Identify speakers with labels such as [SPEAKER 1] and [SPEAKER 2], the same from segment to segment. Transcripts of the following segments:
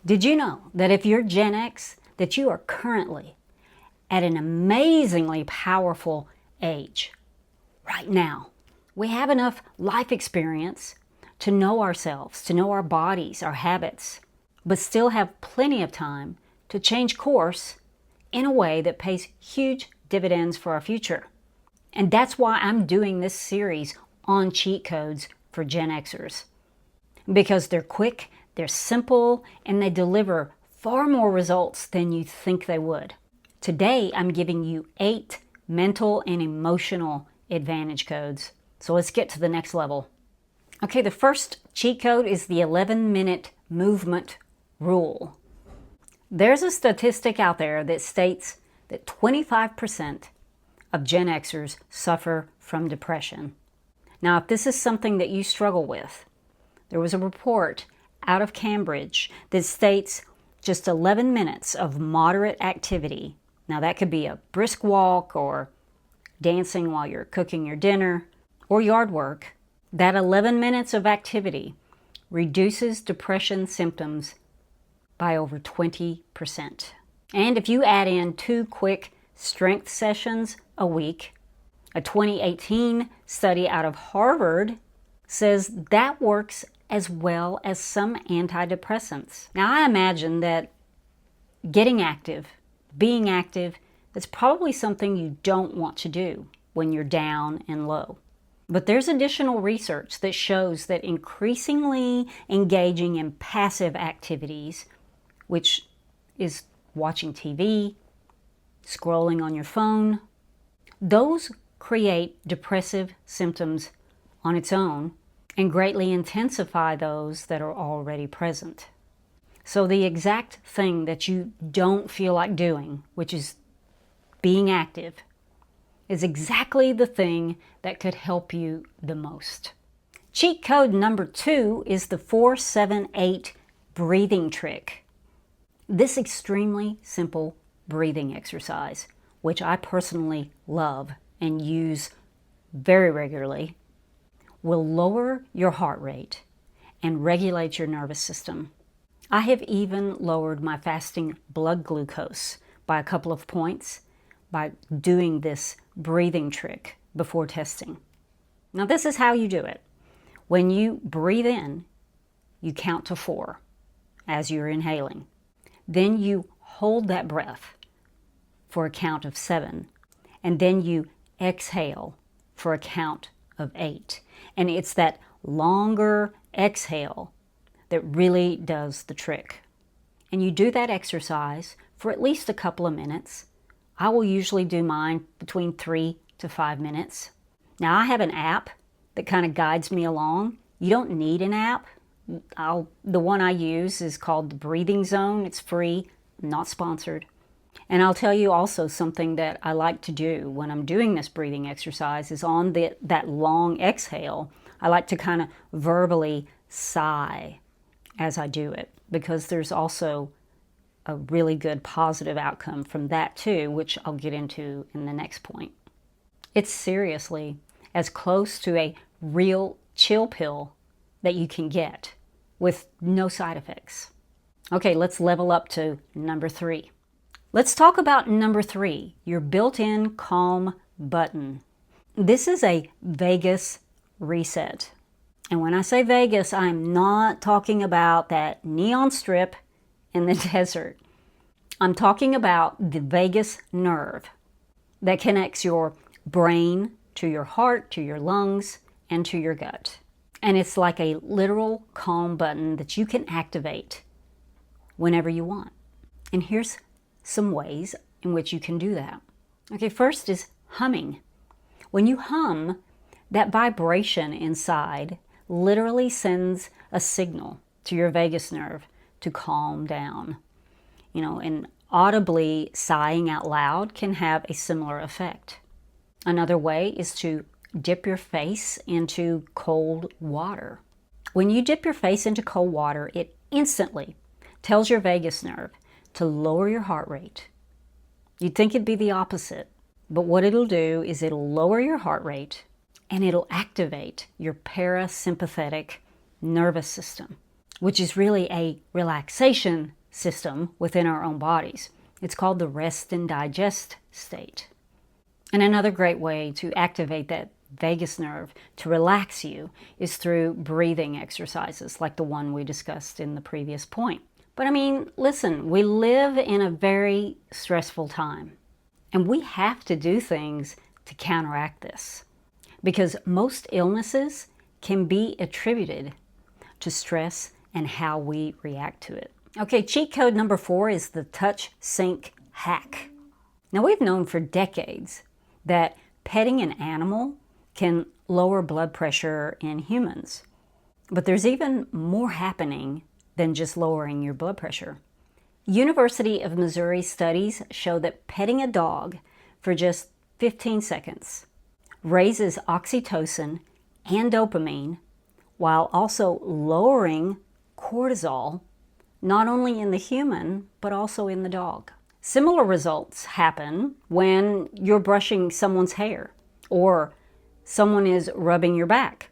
[SPEAKER 1] Did you know that if you're Gen X, that you are currently at an amazingly powerful age right now? We have enough life experience to know ourselves, to know our bodies, our habits, but still have plenty of time to change course in a way that pays huge dividends for our future. And that's why I'm doing this series on cheat codes for Gen Xers. Because they're quick, they're simple, and they deliver far more results than you think they would. Today, I'm giving you 8 mental and emotional advantage codes. So let's get to the next level. Okay, the first cheat code is the 11-minute movement rule. There's a statistic out there that states that 25% of Gen Xers suffer from depression. Now, if this is something that you struggle with, there was a report out of Cambridge that states just 11 minutes of moderate activity. Now, that could be a brisk walk or dancing while you're cooking your dinner or yard work. That 11 minutes of activity reduces depression symptoms by over 20%. And if you add in 2 quick strength sessions a week, a 2018 study out of Harvard says that works as well as some antidepressants. Now, I imagine that getting active, being active, is probably something you don't want to do when you're down and low. But there's additional research that shows that increasingly engaging in passive activities, which is watching TV, scrolling on your phone, those create depressive symptoms on its own and greatly intensify those that are already present. So the exact thing that you don't feel like doing, which is being active, is exactly the thing that could help you the most. Cheat code number 2 is the 4-7-8 breathing trick. This extremely simple breathing exercise, which I personally love and use very regularly, will lower your heart rate and regulate your nervous system. I have even lowered my fasting blood glucose by a couple of points by doing this breathing trick before testing. Now, this is how you do it. When you breathe in, you count to 4 as you're inhaling. Then you hold that breath for a count of 7, and then you exhale for a count of 8. And it's that longer exhale that really does the trick. And you do that exercise for at least a couple of minutes. I will usually do mine between 3 to 5 minutes. Now, I have an app that kind of guides me along. You don't need an app. The one I use is called the Breathing Zone. It's free, not sponsored. And I'll tell you also something that I like to do when I'm doing this breathing exercise is on that long exhale, I like to kind of verbally sigh as I do it, because there's also a really good positive outcome from that too, which I'll get into in the next point. It's seriously as close to a real chill pill that you can get with no side effects. Okay, let's level up to number 3. Let's talk about number 3, your built-in calm button. This is a vagus reset. And when I say vagus, I'm not talking about that neon strip in the desert. I'm talking about the vagus nerve that connects your brain to your heart, to your lungs, and to your gut. And it's like a literal calm button that you can activate whenever you want. And here's some ways in which you can do that. Okay, first is humming. When you hum, that vibration inside literally sends a signal to your vagus nerve to calm down. And audibly sighing out loud can have a similar effect. Another way is to dip your face into cold water. When you dip your face into cold water, it instantly tells your vagus nerve to lower your heart rate. You'd think it'd be the opposite, but what it'll do is it'll lower your heart rate and it'll activate your parasympathetic nervous system, which is really a relaxation system within our own bodies. It's called the rest and digest state. And another great way to activate that vagus nerve to relax you is through breathing exercises like the one we discussed in the previous point. But I mean, listen, we live in a very stressful time, and we have to do things to counteract this, because most illnesses can be attributed to stress and how we react to it. Okay, cheat code number 4 is the touch sync hack. Now, we've known for decades that petting an animal can lower blood pressure in humans. But there's even more happening than just lowering your blood pressure. University of Missouri studies show that petting a dog for just 15 seconds raises oxytocin and dopamine while also lowering cortisol, not only in the human, but also in the dog. Similar results happen when you're brushing someone's hair or someone is rubbing your back.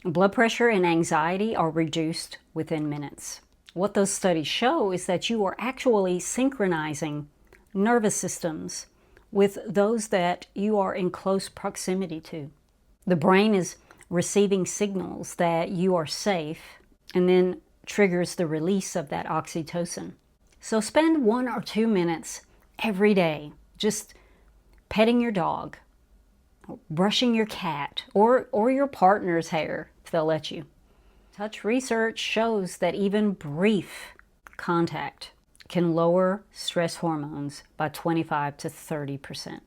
[SPEAKER 1] Blood pressure and anxiety are reduced within minutes. What those studies show is that you are actually synchronizing nervous systems with those that you are in close proximity to. The brain is receiving signals that you are safe and then triggers the release of that oxytocin. So spend 1 or 2 minutes every day just petting your dog, brushing your cat, or your partner's hair, if they'll let you. Touch research shows that even brief contact can lower stress hormones by 25 to 30%.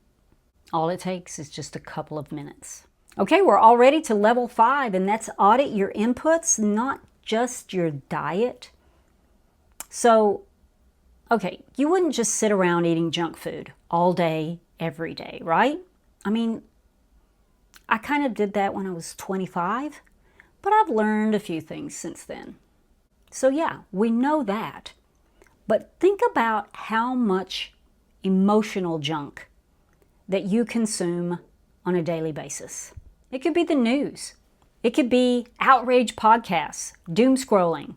[SPEAKER 1] All it takes is just a couple of minutes. Okay, we're all ready to level 5, and that's audit your inputs, not just your diet. So, okay, you wouldn't just sit around eating junk food all day, every day, right? I mean, I kind of did that when I was 25, but I've learned a few things since then. So yeah, we know that. But think about how much emotional junk that you consume on a daily basis. It could be the news. It could be outrage podcasts, doom scrolling,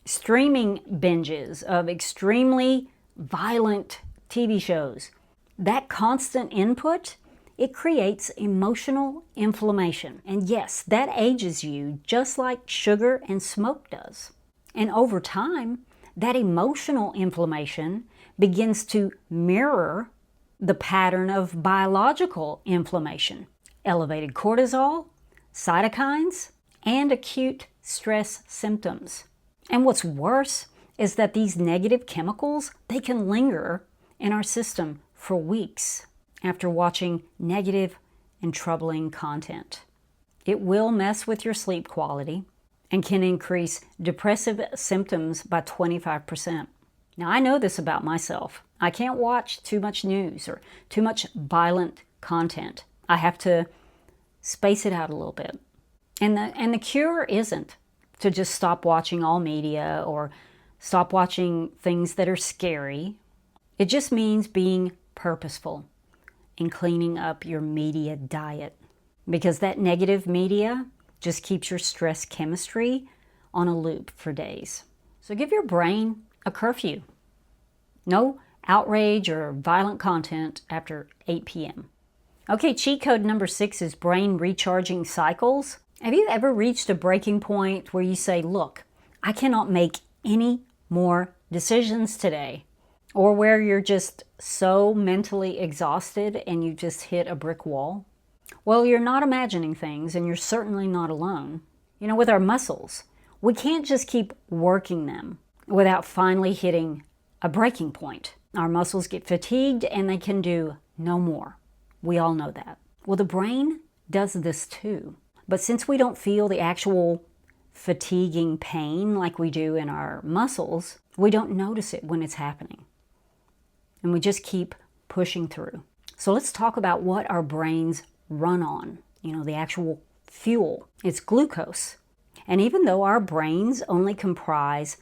[SPEAKER 1] streaming binges of extremely violent TV shows. That constant input, it creates emotional inflammation. And yes, that ages you just like sugar and smoke does. And over time, that emotional inflammation begins to mirror the pattern of biological inflammation, elevated cortisol, cytokines, and acute stress symptoms. And what's worse is that these negative chemicals, they can linger in our system for weeks after watching negative and troubling content. It will mess with your sleep quality and can increase depressive symptoms by 25%. Now, I know this about myself. I can't watch too much news or too much violent content. I have to space it out a little bit. And the cure isn't to just stop watching all media or stop watching things that are scary. It just means being purposeful in cleaning up your media diet, because that negative media just keeps your stress chemistry on a loop for days. So give your brain a curfew. No outrage or violent content after 8 p.m. Okay, cheat code number 6 is brain recharging cycles. Have you ever reached a breaking point where you say, look, I cannot make any more decisions today? Or where you're just so mentally exhausted and you just hit a brick wall? Well, you're not imagining things, and you're certainly not alone. You know, with our muscles, we can't just keep working them without finally hitting a breaking point. Our muscles get fatigued and they can do no more. We all know that. Well, the brain does this too. But since we don't feel the actual fatiguing pain like we do in our muscles, we don't notice it when it's happening. And we just keep pushing through. So let's talk about what our brains run on, the actual fuel. It's glucose. And even though our brains only comprise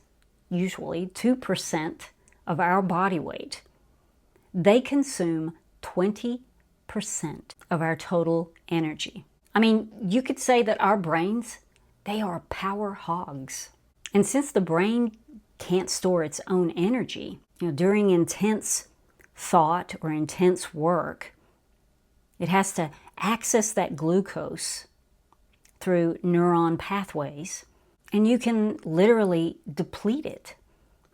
[SPEAKER 1] usually 2% of our body weight, they consume 20% of our total energy. I mean, you could say that our brains, they are power hogs. And since the brain can't store its own energy, during intense thought or intense work, it has to access that glucose through neuron pathways, and you can literally deplete it,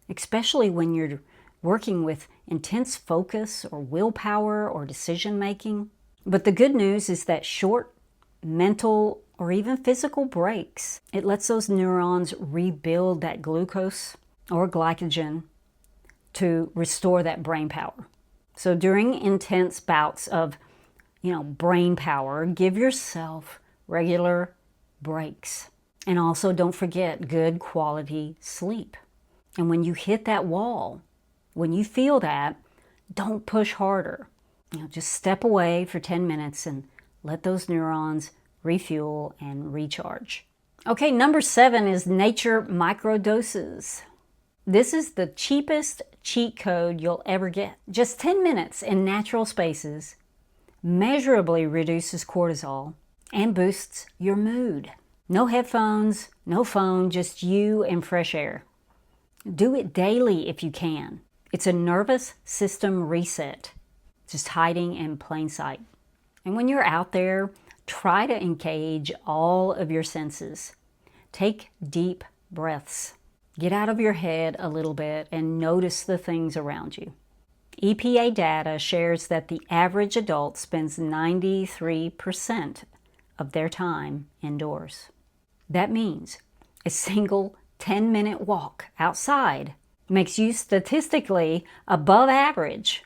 [SPEAKER 1] especially when you're working with intense focus or willpower or decision making. But the good news is that short mental or even physical breaks, it lets those neurons rebuild that glucose or glycogen to restore that brain power. So during intense bouts of, brain power, give yourself regular breaks. And also don't forget good quality sleep. And when you hit that wall, when you feel that, don't push harder. Just step away for 10 minutes and let those neurons refuel and recharge. Okay, number 7 is nature microdoses. This is the cheapest cheat code you'll ever get. Just 10 minutes in natural spaces measurably reduces cortisol and boosts your mood. No headphones, no phone, just you and fresh air. Do it daily if you can. It's a nervous system reset, just hiding in plain sight. And when you're out there, try to engage all of your senses. Take deep breaths. Get out of your head a little bit and notice the things around you. EPA data shares that the average adult spends 93% of their time indoors. That means a single 10-minute walk outside makes you statistically above average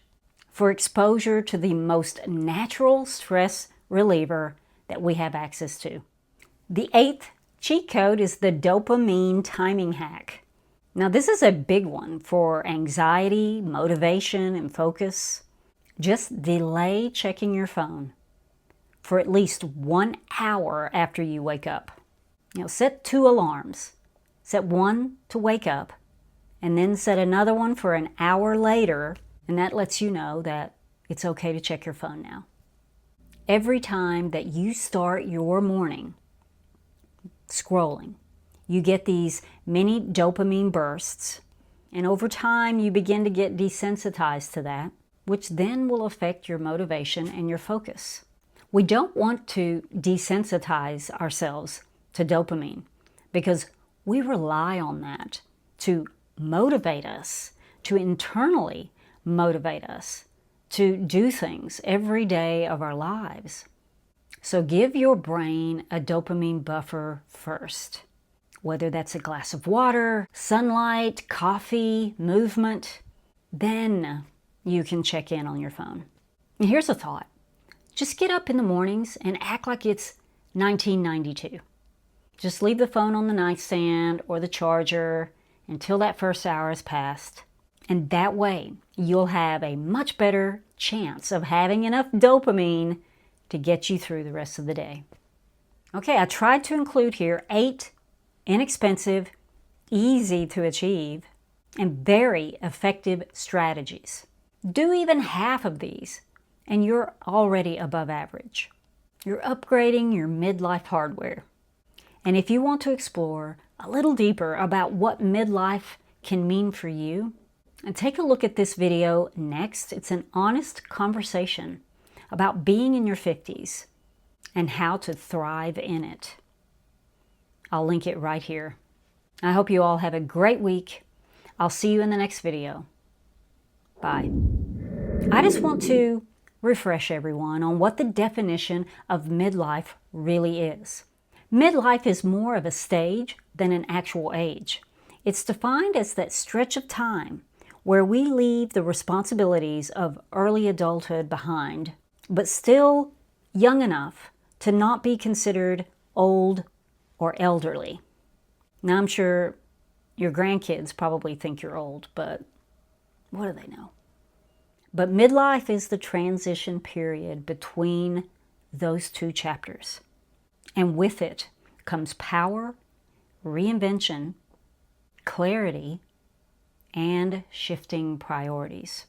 [SPEAKER 1] for exposure to the most natural stress reliever that we have access to. The 8th cheat code is the dopamine timing hack. Now, this is a big one for anxiety, motivation, and focus. Just delay checking your phone for at least 1 hour after you wake up. Set 2 alarms. Set one to wake up, and then set another one for an hour later, and that lets you know that it's okay to check your phone now. Every time that you start your morning scrolling, you get these mini dopamine bursts, and over time you begin to get desensitized to that, which then will affect your motivation and your focus. We don't want to desensitize ourselves to dopamine because we rely on that to motivate us, to internally motivate us to do things every day of our lives. So give your brain a dopamine buffer first. Whether that's a glass of water, sunlight, coffee, movement, then you can check in on your phone. And here's a thought. Just get up in the mornings and act like it's 1992. Just leave the phone on the nightstand or the charger until that first hour has passed. And that way, you'll have a much better chance of having enough dopamine to get you through the rest of the day. Okay, I tried to include here 8 inexpensive, easy to achieve, and very effective strategies. Do even half of these, and you're already above average. You're upgrading your midlife hardware. And if you want to explore a little deeper about what midlife can mean for you, and take a look at this video next. It's an honest conversation about being in your 50s and how to thrive in it. I'll link it right here. I hope you all have a great week. I'll see you in the next video. Bye. I just want to refresh everyone on what the definition of midlife really is. Midlife is more of a stage than an actual age. It's defined as that stretch of time where we leave the responsibilities of early adulthood behind, but still young enough to not be considered old or elderly. Now, I'm sure your grandkids probably think you're old, but what do they know? But midlife is the transition period between those two chapters. And with it comes power, reinvention, clarity, and shifting priorities.